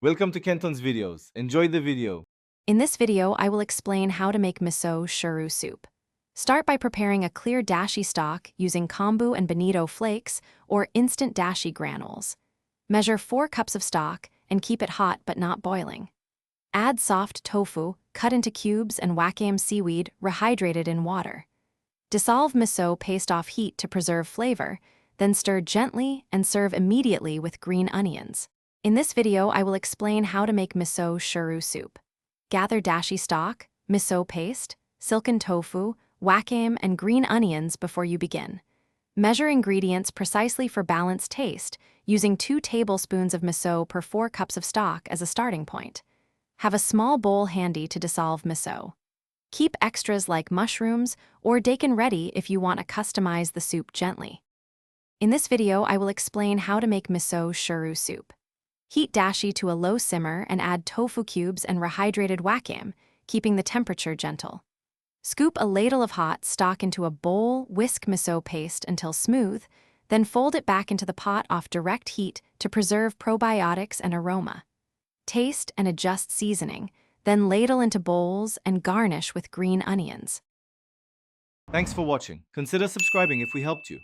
Welcome to Kenton's videos. Enjoy the video. In this video, I will explain how to make miso shiru soup. Start by preparing a clear dashi stock using kombu and bonito flakes or instant dashi granules. Measure 4 cups of stock and keep it hot but not boiling. Add soft tofu, cut into cubes, and wakame seaweed, rehydrated in water. Dissolve miso paste off heat to preserve flavor, then stir gently and serve immediately with green onions. In this video, I will explain how to make miso shiru soup. Gather dashi stock, miso paste, silken tofu, wakame, and green onions before you begin. Measure ingredients precisely for balanced taste, using 2 tablespoons of miso per 4 cups of stock as a starting point. Have a small bowl handy to dissolve miso. Keep extras like mushrooms or daikon ready if you want to customize the soup gently. In this video, I will explain how to make miso shiru soup. Heat dashi to a low simmer and add tofu cubes and rehydrated wakame, keeping the temperature gentle. Scoop a ladle of hot stock into a bowl, whisk miso paste until smooth, then fold it back into the pot off direct heat to preserve probiotics and aroma. Taste and adjust seasoning, then ladle into bowls and garnish with green onions. Thanks for watching. Consider subscribing if we helped you.